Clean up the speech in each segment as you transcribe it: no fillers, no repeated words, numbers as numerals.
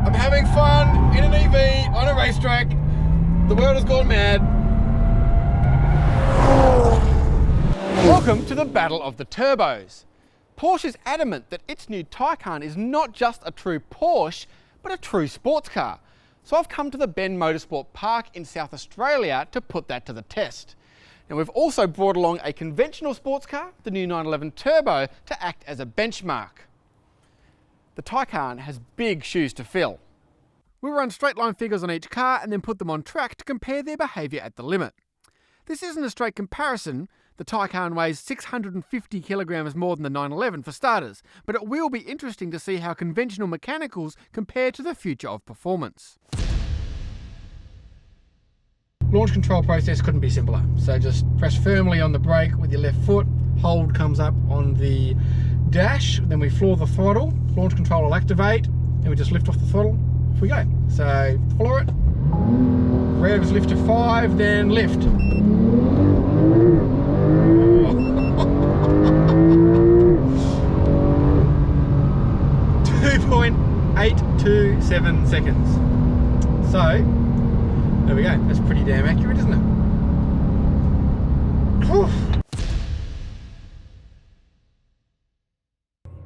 I'm having fun in an EV on a racetrack. The world has gone mad. Welcome to the Battle of the Turbos. Porsche is adamant that its new Taycan is not just a true Porsche, but a true sports car. So I've come to the Ben Motorsport Park in South Australia to put that to the test. Now we've also brought along a conventional sports car, the new 911 Turbo, to act as a benchmark. The Taycan has big shoes to fill. We'll run straight line figures on each car and then put them on track to compare their behaviour at the limit. This isn't a straight comparison. The Taycan weighs 650 kilograms more than the 911 for starters, but it will be interesting to see how conventional mechanicals compare to the future of performance. Launch control process couldn't be simpler. So just press firmly on the brake with your left foot, hold comes up on the dash, then we floor the throttle, launch control will activate, and we just lift off the throttle, off we go. So floor it, revs lift to 5, then lift. 2.827 seconds. So, there we go. That's pretty damn accurate, isn't it? Whew.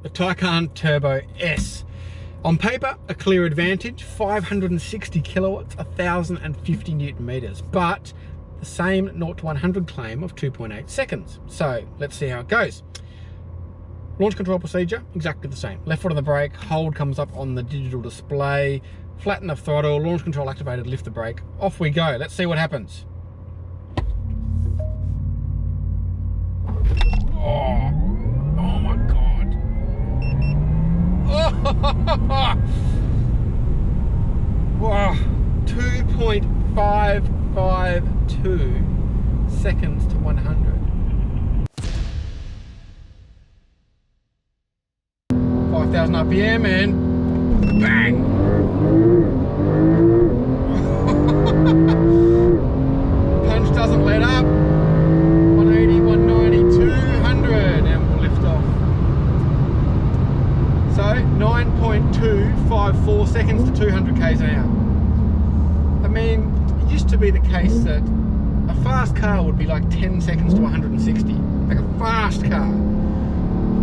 The Taycan Turbo S. On paper, a clear advantage, 560 kilowatts, 1,050 newton meters, but the same 0 to 100 claim of 2.8 seconds. So let's see how it goes. Launch control procedure, exactly the same. Left foot on the brake, hold comes up on the digital display, flatten the throttle, launch control activated, lift the brake. Off we go. Let's see what happens. Oh my God. Oh, wow. 2.552 seconds to 100. 5,000 RPM and bang! Punch doesn't let up. 180, 190, 200, and we'll lift off. So 9.254 seconds to 200 k's an hour. I mean, it used to be the case that a fast car would be like 10 seconds to 160, like a fast car.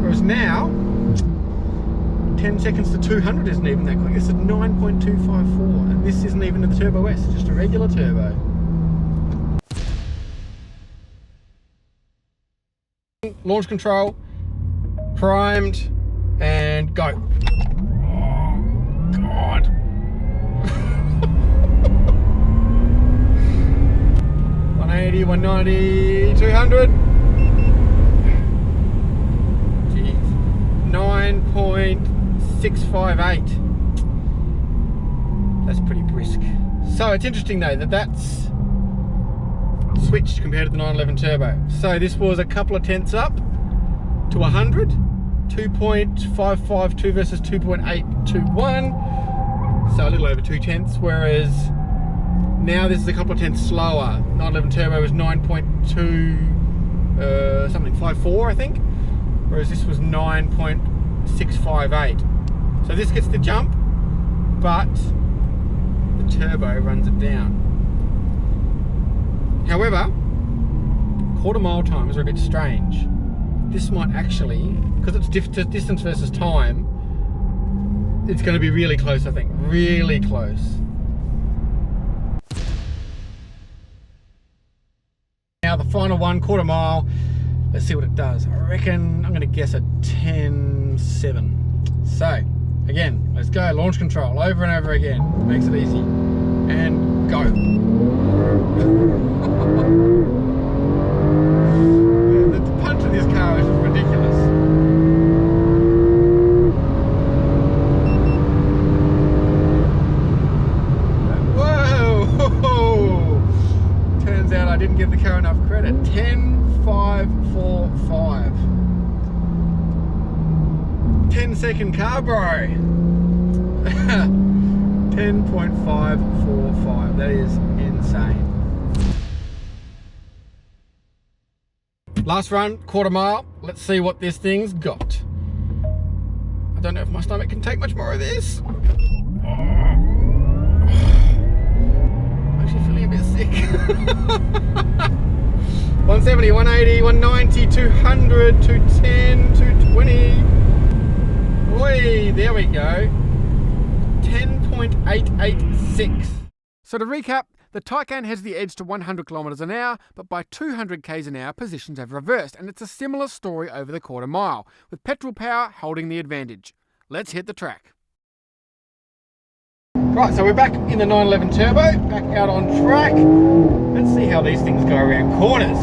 Whereas now, 10 seconds to 200 isn't even that quick. It's at 9.254, and this isn't even the Turbo S, it's just a regular turbo. Launch control, primed, and go. Oh, God. $180, $190, $200. Jeez. 9.658. That's pretty brisk. So it's interesting though that that's switched compared to the 911 Turbo. So this was a couple of tenths up to 100. 2.552 versus 2.821. So a little over 2 tenths, whereas now this is a couple of tenths slower. 911 Turbo was 9.2 something 54, I think, whereas this was 9.658. So this gets the jump, but the turbo runs it down. However, quarter mile times are a bit strange. This might actually, because it's distance versus time, it's going to be really close, I think. Really close. Now the final one, quarter mile. Let's see what it does. I reckon I'm going to guess a 10.7. So, again, let's go. Launch control over and over again. Makes it easy. And go. The punch of this car is ridiculous. Whoa! Turns out I didn't give the car enough credit. 10.545. 10-second car, bro. 10.545. That is insane. Last run, quarter mile. Let's see what this thing's got. I don't know if my stomach can take much more of this. Oh. 170, 180, 190, 200, 210, 220. Oi, there we go. 10.886. So to recap, the Taycan has the edge to 100 kilometers an hour, but by 200 k's an hour, positions have reversed, and it's a similar story over the quarter mile, with petrol power holding the advantage. Let's hit the track. Right, so we're back in the 911 Turbo, back out on track. Let's see how these things go around corners.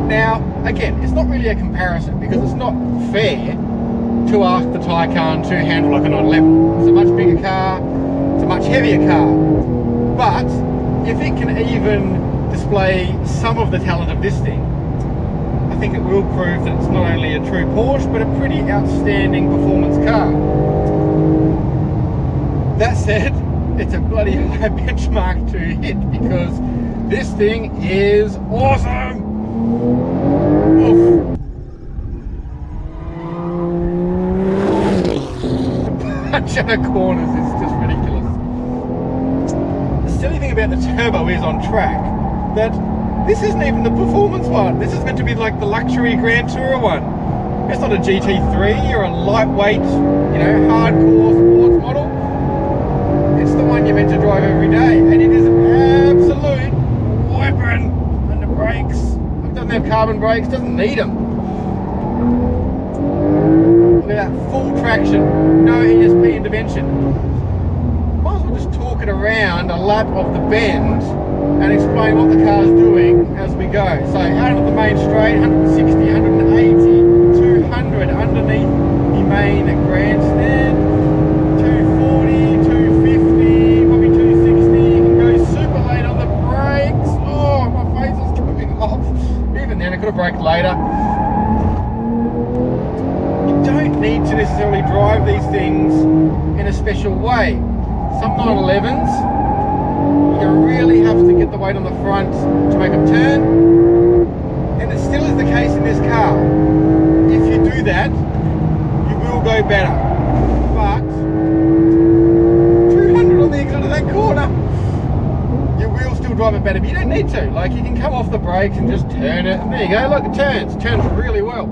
Now, again, it's not really a comparison because it's not fair to ask the Taycan to handle like a 911. It's a much bigger car, it's a much heavier car. But if it can even display some of the talent of this thing, I think it will prove that it's not only a true Porsche, but a pretty outstanding performance car. That said, it's a bloody high benchmark to hit because this thing is awesome! Oof. The punch out of corners is just ridiculous. The silly thing about the Turbo is on track that this isn't even the performance one. This is meant to be like the luxury Grand Tourer one. It's not a GT3 or a lightweight, hardcore sports model. It's the one you're meant to drive every day, and it is an absolute weapon under brakes. It doesn't have carbon brakes, doesn't need them. Look at that, full traction, no ESP intervention. Might as well just talk it around a lap of the bend and explain what the car's doing as we go. So out of the main straight, 160, 180, 200 underneath the main grandstand, 240, 250, probably 260. You can go super late on the brakes. Oh, my face is coming off. Even then, I could have braked later. You don't need to necessarily drive these things in a special way. Some 911s, you really have to get the weight on the front to make them turn, and it still is the case in this car. If you do that, you will go better, but 200 on the exit of that corner, you will still drive it better, but you don't need to. Like, you can come off the brakes and just turn it, and there you go, look, it turns really well.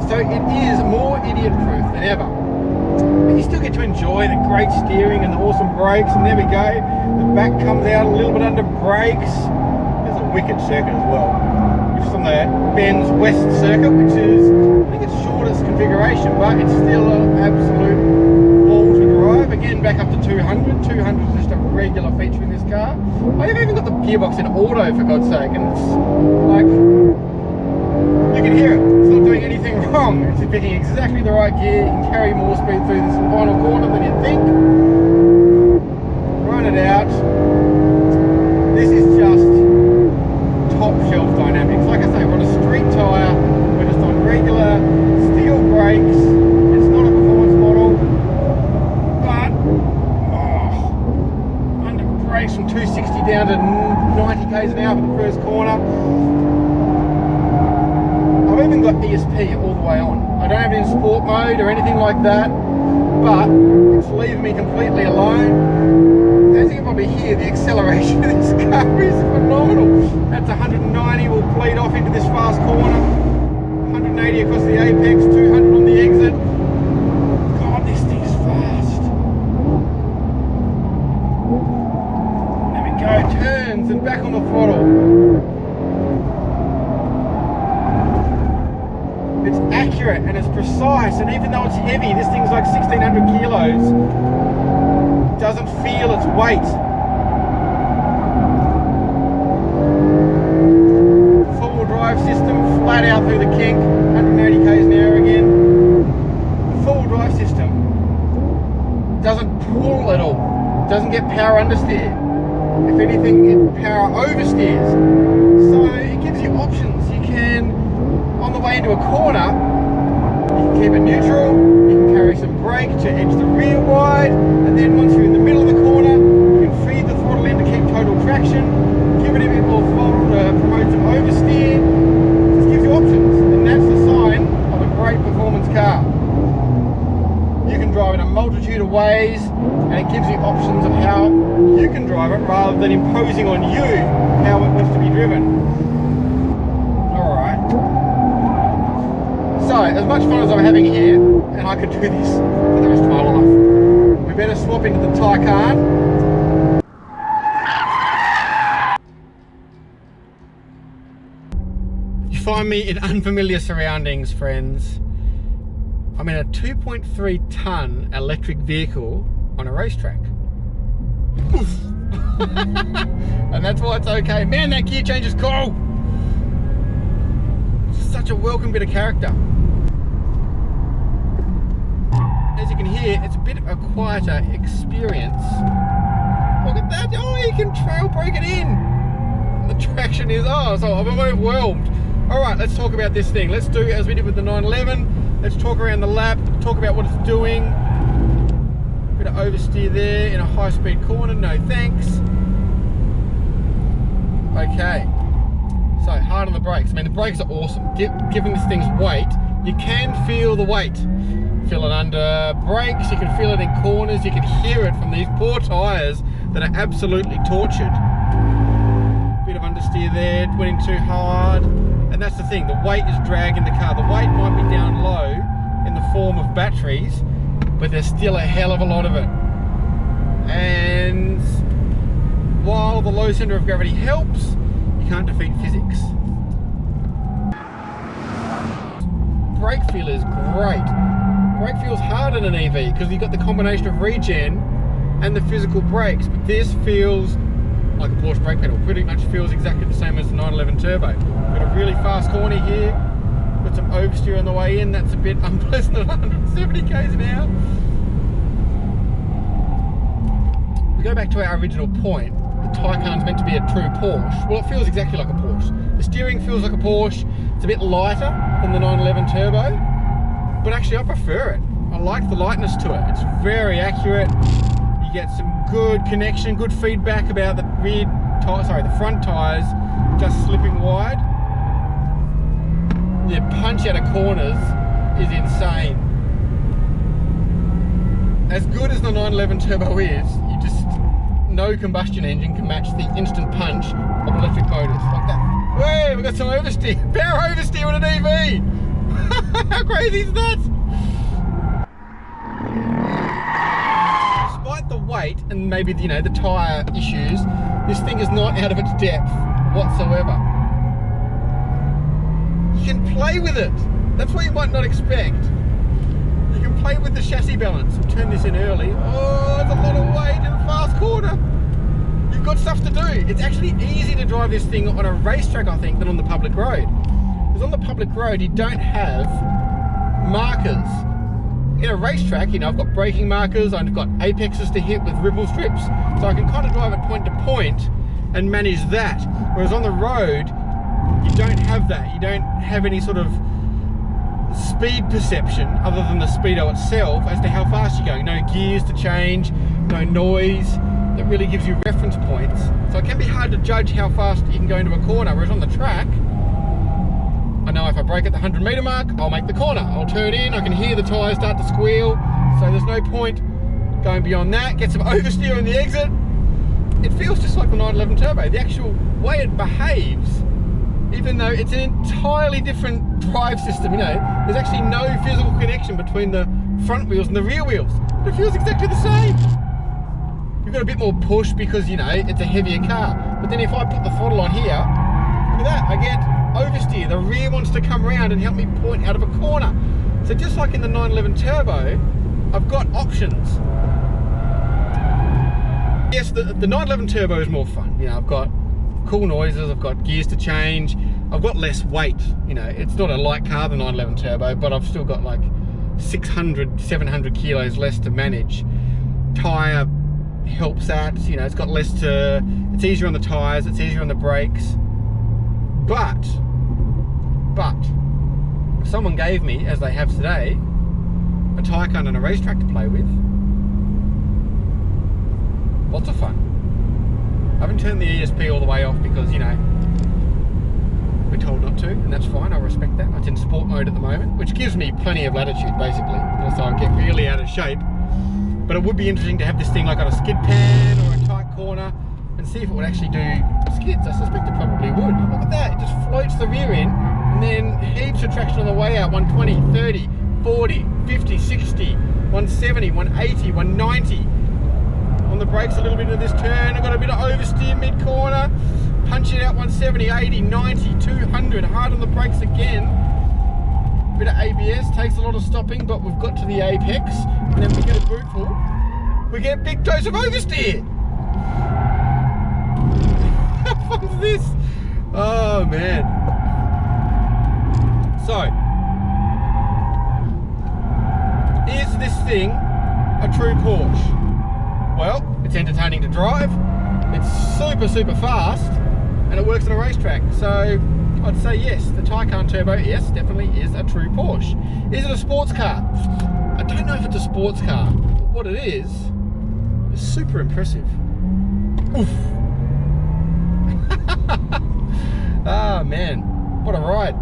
So it is more idiot proof than ever. But you still get to enjoy the great steering and the awesome brakes, and there we go. The back comes out a little bit under brakes. There's a wicked circuit as well, which is on the Benz West circuit, which is, I think it's shortest configuration, but it's still an absolute ball to drive. Again, back up to 200. 200 is just a regular feature in this car. I've even got the gearbox in auto, for God's sake, and it's like, you can hear it. It's not doing anything wrong. It's picking exactly the right gear. You can carry more speed through this final corner than you think. Run it out. This is just top shelf dynamics. Like I say, we're on a street tyre. We're just on regular steel brakes. It's not a performance model, but under brakes from 260 down to 90 k's an hour for the first corner. I've even got ESP all the way on. I don't have it in sport mode or anything like that, but it's leaving me completely alone. As you can probably hear, the acceleration of this car is phenomenal. That's 190, we'll bleed off into this fast corner. 180 across the apex, 200 on the exit. God, this thing is fast. There we go, turns and back on the throttle. It's accurate and it's precise, and even though it's heavy, this thing's like 1,600 kilos, doesn't feel its weight. Four-wheel drive system, flat out through the kink, 180 k's an hour again. The four-wheel drive system doesn't pull at all, doesn't get power understeer. If anything, it power oversteers. So it gives you options. You can, on the way into a corner, you can keep it neutral, you can carry some brake to edge the rear wide, and then once you're in the middle of the corner, you can feed the throttle in to keep total traction, give it a bit more throttle to promote some oversteer. It just gives you options, and that's the sign of a great performance car. You can can drive in a multitude of ways, and it gives you options of how you can drive it rather than imposing on you how it wants to be driven. Alright. So, as much fun as I'm having here, and I could do this for the rest of my life, we better swap into the Taycan. You find me in unfamiliar surroundings, friends. I'm in a 2.3 ton electric vehicle on a racetrack. And that's why it's okay. Man, that gear change is cool. It's such a welcome bit of character. As you can hear, it's a bit of a quieter experience. Look at that. Oh, you can trail brake it in. The traction is, oh, so I'm overwhelmed. All right, let's talk about this thing. Let's do as we did with the 911. Let's talk around the lap, talk about what it's doing. Bit of oversteer there in a high-speed corner, no thanks. Okay, so hard on the brakes. I mean, the brakes are awesome. Given this thing's weight, you can feel the weight. Feel it under brakes, you can feel it in corners, you can hear it from these poor tyres that are absolutely tortured. Bit of understeer there, went in too hard. And that's the thing, the weight is dragging the car. The weight might be down low in the form of batteries, but there's still a hell of a lot of it. And while the low centre of gravity helps, you can't defeat physics. Brake feel is great. Brake feels hard in an EV because you've got the combination of regen and the physical brakes, but this feels like a Porsche brake pedal. Pretty much feels exactly the same as the 911 Turbo. Got a really fast corner here, got some oversteer on the way in, that's a bit unpleasant at 170 k's an hour. We go back to our original point, the Taycan's meant to be a true Porsche. Well, it feels exactly like a Porsche. The steering feels like a Porsche, it's a bit lighter than the 911 Turbo, but actually I prefer it. I like the lightness to it, it's very accurate. You get some good connection, good feedback about the the front tyres just slipping wide. The punch out of corners is insane. As good as the 911 Turbo is, no combustion engine can match the instant punch of electric motors like that. Hey, we've got some oversteer, power oversteer with an EV. How crazy is that? Despite the weight and maybe the tyre issues, this thing is not out of its depth whatsoever. You can play with it. That's what you might not expect. You can play with the chassis balance. We'll turn this in early. Oh, there's a lot of weight in a fast corner. You've got stuff to do. It's actually easier to drive this thing on a racetrack, I think, than on the public road. Because on the public road, you don't have markers. In a racetrack, I've got braking markers, I've got apexes to hit with ripple strips, so I can kind of drive it point to point and manage that. Whereas on the road, you don't have that. You don't have any sort of speed perception other than the speedo itself as to how fast you're going. No gears to change, no noise that really gives you reference points. So it can be hard to judge how fast you can go into a corner, whereas on the track, I know if I brake at the 100 metre mark, I'll make the corner. I'll turn in, I can hear the tyres start to squeal, so there's no point going beyond that. Get some oversteer on the exit. It feels just like the 911 Turbo. The actual way it behaves, even though it's an entirely different drive system, there's actually no physical connection between the front wheels and the rear wheels. But it feels exactly the same. You've got a bit more push because, it's a heavier car. But then if I put the throttle on here, look at that, I get oversteer. The rear wants to come around and help me point out of a corner. So just like in the 911 Turbo, I've got options. Yes, the 911 Turbo is more fun. I've got cool noises, I've got gears to change, I've got less weight. It's not a light car, the 911 Turbo, but I've still got like 600, 700 kilos less to manage. Tyre helps that, it's got less to, it's easier on the tyres, it's easier on the brakes. But, if someone gave me, as they have today, a Taycan and a racetrack to play with, lots of fun. I haven't turned the ESP all the way off because, we're told not to, and that's fine, I respect that. It's in sport mode at the moment, which gives me plenty of latitude, basically, so I get really out of shape. But it would be interesting to have this thing like on a skid pan or a tight corner and see if it would actually do skids. I suspect it probably would. Look at that, it just floats the rear in and then heaps of traction on the way out. 120, 30, 40, 50, 60, 170, 180, 190. On the brakes a little bit of this turn. I've got a bit of oversteer mid-corner. Punch it out 170, 80, 90, 200. Hard on the brakes again. Bit of ABS, takes a lot of stopping, but we've got to the apex. And then we get a boot full. We get a big dose of oversteer. How fun's this? Oh man. So, is this thing a true Porsche? Well, it's entertaining to drive, it's super fast, and it works on a racetrack. So I'd say yes, the Taycan Turbo S definitely is a true Porsche. Is it a sports car? I don't know if it's a sports car, but what it is super impressive. Oof. Ah man, what a ride.